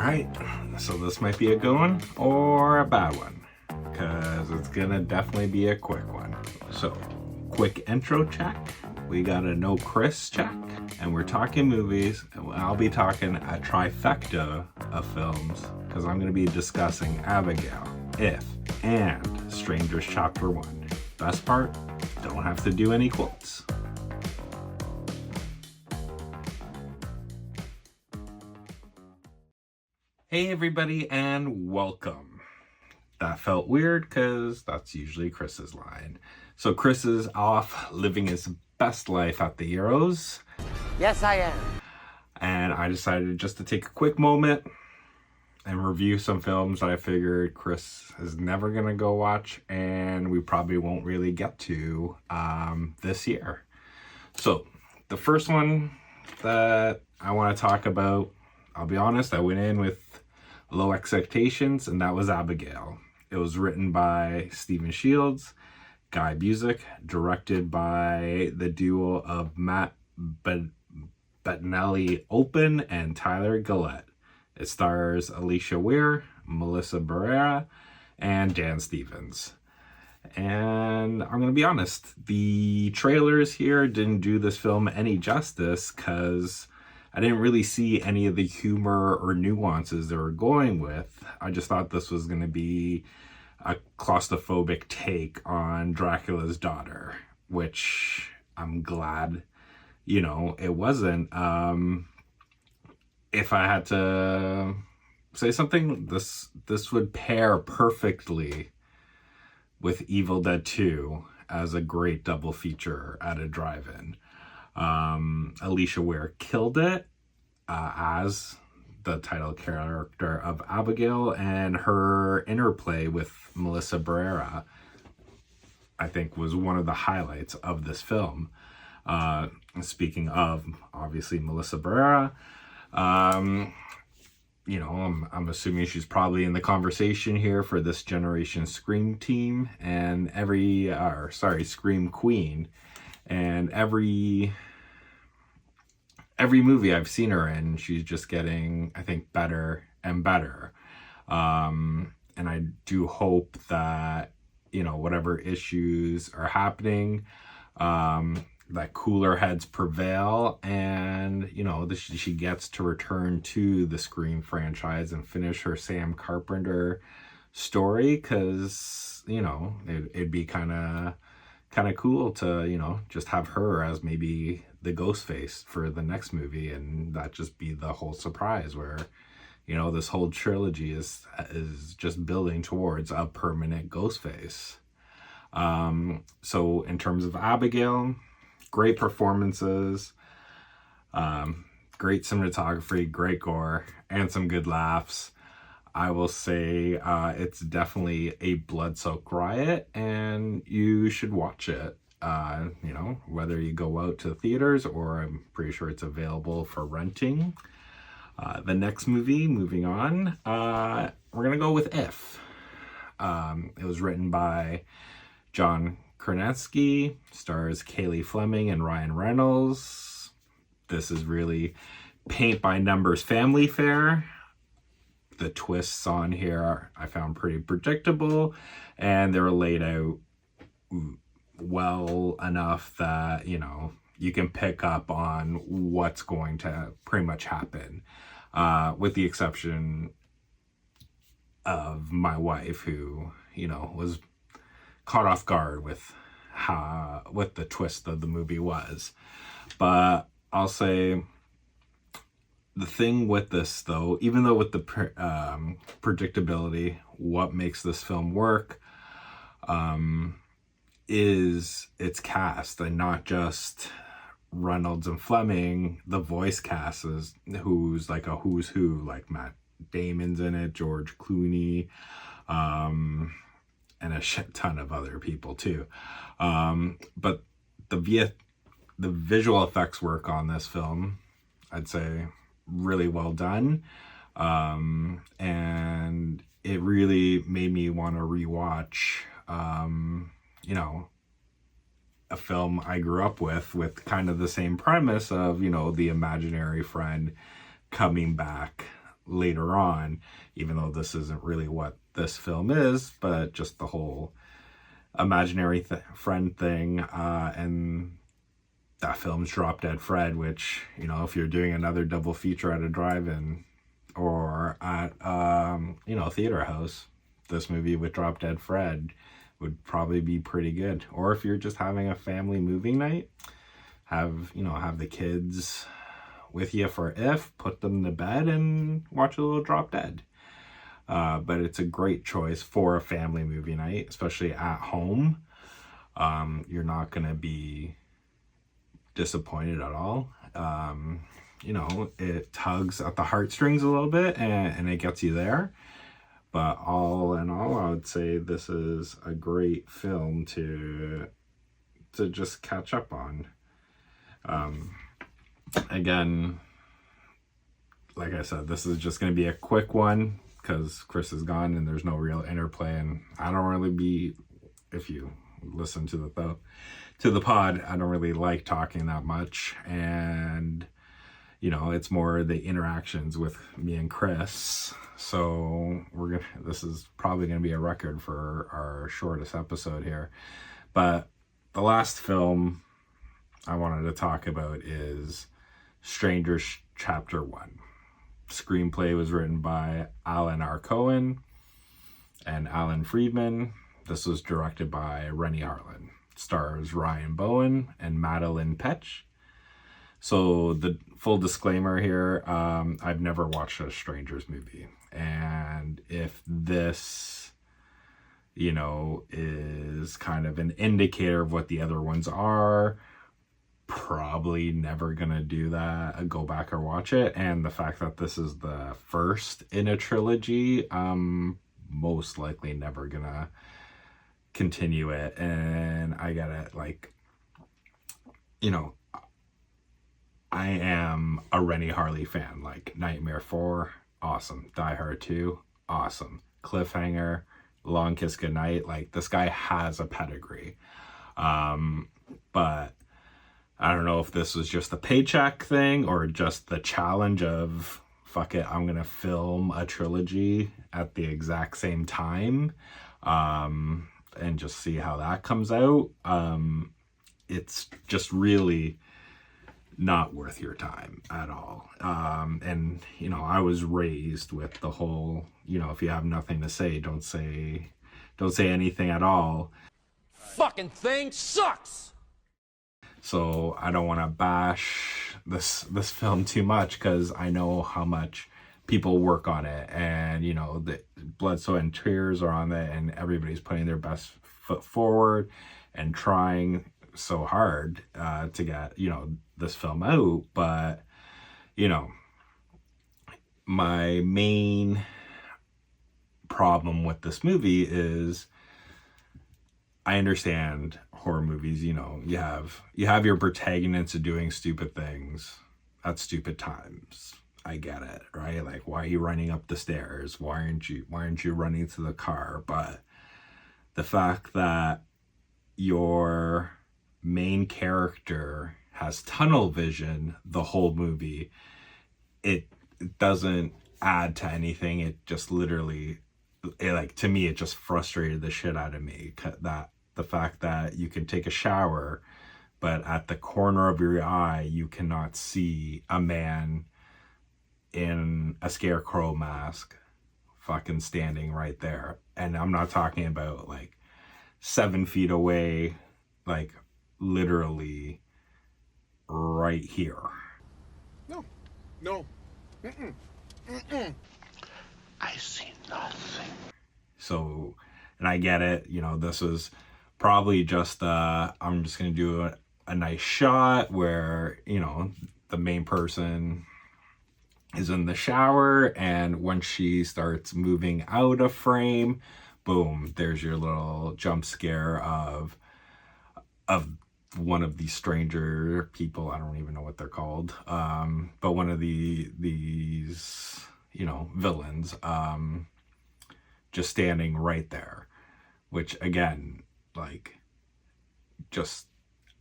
Alright, so this might be a good one or a bad one, because it's gonna definitely be a quick one. So, quick intro check. We got a no Kris check, and we're talking movies. I'll be talking a trifecta of films, because I'm gonna be discussing Abigail, If, and Strangers Chapter 1. Best part, don't have to do any quotes. Hey everybody, and welcome. That felt weird because that's usually Kris's line. So Kris is off living his best life at the Euros. Yes, I am. And I decided just to take a quick moment and review some films that I figured Kris is never going to go watch and we probably won't really get to this year. So the first one that I want to talk about, I'll be honest, I went in with low expectations, and that was Abigail. It was written by Stephen Shields, Guy Busick, directed by the duo of Matt Bettinelli-Olpin and Tyler Gillette. It stars Alicia Weir, Melissa Barrera, and Dan Stevens. And I'm going to be honest, the trailers here didn't do this film any justice because I didn't really see any of the humor or nuances they were going with. I just thought this was going to be a claustrophobic take on Dracula's daughter, which I'm glad, it wasn't. If I had to say something, this would pair perfectly with Evil Dead 2 as a great double feature at a drive-in. Alicia Weir killed it as the title character of Abigail, and her interplay with Melissa Barrera, I think, was one of the highlights of this film. Speaking of, obviously, Melissa Barrera, I'm assuming she's probably in the conversation here for this generation Scream team, and Scream Queen, and every movie I've seen her in, she's just getting, I think, better and better. And I do hope that, whatever issues are happening, that cooler heads prevail, and, she gets to return to the Scream franchise and finish her Sam Carpenter story, because, it'd be kind of cool to, just have her as maybe the Ghostface for the next movie, and that just be the whole surprise where, this whole trilogy is just building towards a permanent Ghostface. So in terms of Abigail, great performances, great cinematography, great gore, and some good laughs. I will say it's definitely a blood-soaked riot, and you should watch it. Whether you go out to theaters or I'm pretty sure it's available for renting. The next movie, moving on, we're going to go with If. It was written by John Krasinski, stars Kaylee Fleming and Ryan Reynolds. This is really paint-by-numbers family fare. The twists on here I found pretty predictable, and they were laid out well enough that, you can pick up on what's going to pretty much happen, with the exception of my wife, who, was caught off guard with what the twist of the movie was. But I'll say the thing with this, though, even though with the predictability, what makes this film work is its cast, and not just Reynolds and Fleming. The voice cast is who's like a who's who, like Matt Damon's in it, George Clooney, and a shit ton of other people too. But the visual effects work on this film, I'd say, really well done. And it really made me want to rewatch, a film I grew up with kind of the same premise of, the imaginary friend coming back later on, even though this isn't really what this film is, but just the whole imaginary friend thing. And that film's Drop Dead Fred, which, you know, if you're doing another double feature at a drive-in or at, you know, theater house, this movie with Drop Dead Fred would probably be pretty good. Or if you're just having a family movie night, have the kids with you put them to bed and watch a little Drop Dead. But it's a great choice for a family movie night, especially at home. You're not going to be disappointed at all. You know, it tugs at the heartstrings a little bit and it gets you there. But all in all, I would say this is a great film to just catch up on. Again, like I said, this is just going to be a quick one because Kris is gone and there's no real interplay, and I don't really if you listen to the pod, I don't really like talking that much, and you know, it's more the interactions with me and Kris. So this is probably gonna be a record for our shortest episode here. But the last film I wanted to talk about is Strangers Chapter 1. Screenplay was written by Alan R. Cohen and Alan Friedman. This was directed by Rennie Harlan. Stars Ryan Bowen and Madeline Petch. So the full disclaimer here, I've never watched a Strangers movie. And if this, you know, is kind of an indicator of what the other ones are, probably never gonna do that, go back or watch it. And the fact that this is the first in a trilogy, most likely never gonna continue it. And I gotta, like, you know, I am a Rennie Harlan fan. Like Nightmare 4, awesome. Die Hard 2, awesome. Cliffhanger, Long Kiss Goodnight. Like, this guy has a pedigree. But I don't know if this was just a paycheck thing or just the challenge of, fuck it, I'm gonna film a trilogy at the exact same time, and just see how that comes out. It's just really not worth your time at all. And you know, I was raised with the whole, you know, if you have nothing to say, don't say anything at all. Fucking thing sucks. So I don't want to bash this film too much, because I know how much people work on it, and you know, the blood, sweat, and tears are on it, and everybody's putting their best foot forward and trying so hard to get, you know, this film out. But you know, my main problem with this movie is, I understand horror movies, you know, you have your protagonists doing stupid things at stupid times. I get it, right? Like, why are you running up the stairs? Why aren't you running to the car? But the fact that your main character has tunnel vision the whole movie, it doesn't add to anything. It just literally, to me, it just frustrated the shit out of me. That the fact that you can take a shower, but at the corner of your eye, you cannot see a man in a scarecrow mask fucking standing right there. And I'm not talking about like 7 feet away, like literally right here. No. I see nothing. So, and I get it, you know, this was probably just I'm just gonna do a nice shot where, you know, the main person is in the shower, and when she starts moving out of frame, boom, there's your little jump scare of one of these stranger people. I don't even know what they're called, but one of these, you know, villains, just standing right there. Which, again, like, just,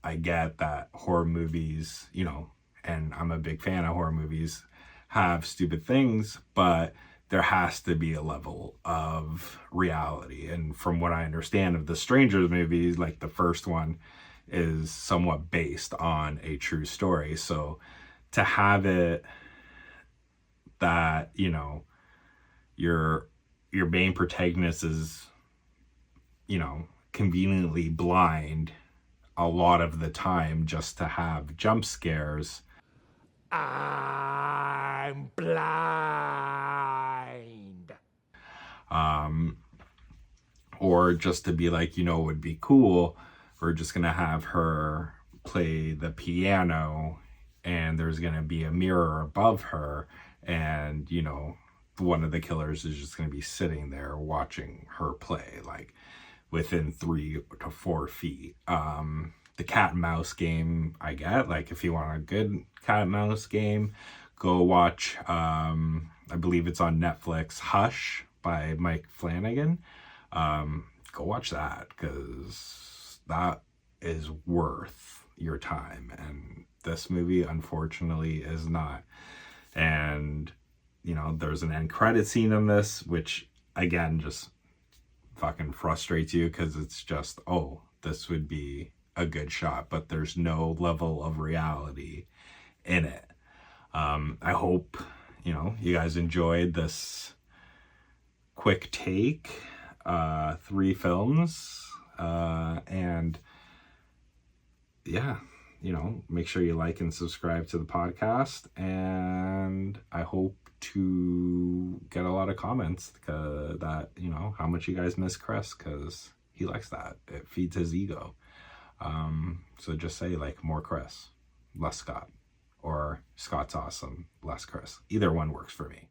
I get that horror movies, you know, and I'm a big fan of horror movies, have stupid things, but there has to be a level of reality. And from what I understand of the Strangers movies, like the first one is somewhat based on a true story. So to have it that, you know, your main protagonist is, you know, conveniently blind a lot of the time just to have jump scares. I'm blind. Or just to be like, you know, would be cool. We're just gonna have her play the piano and there's gonna be a mirror above her, and you know, one of the killers is just gonna be sitting there watching her play, like within 3 to 4 feet. The cat and mouse game, I get, like if you want a good cat and mouse game, go watch, I believe it's on Netflix, Hush by Mike Flanagan. Go watch that, because that is worth your time, and this movie unfortunately is not. And you know, there's an end credit scene in this, which again just fucking frustrates you, because it's just, oh, this would be a good shot, but there's no level of reality in it. I hope, you know, you guys enjoyed this quick take, 3 films, and yeah, you know, make sure you like and subscribe to the podcast, and I hope to get a lot of comments that, you know, how much you guys miss Kris, because he likes that. It feeds his ego. So just say like more Kris, less Scott, or Scott's awesome, less Kris. Either one works for me.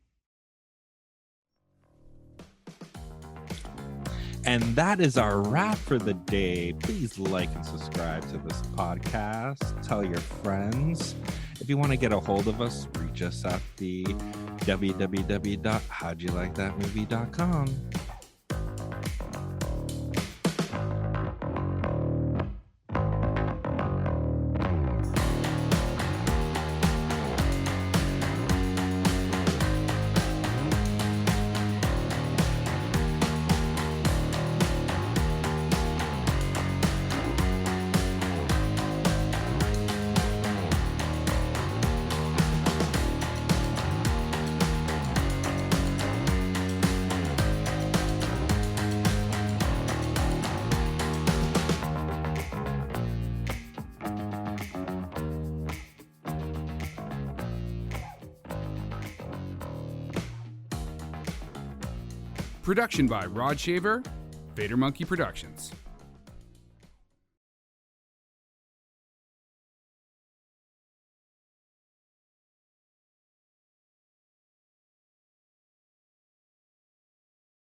And that is our wrap for the day. Please like and subscribe to this podcast. Tell your friends. If you want to get a hold of us, reach us at the www.howdyoulikethatmovie.com. Production by Rod Shaver, Vader Monkey Productions.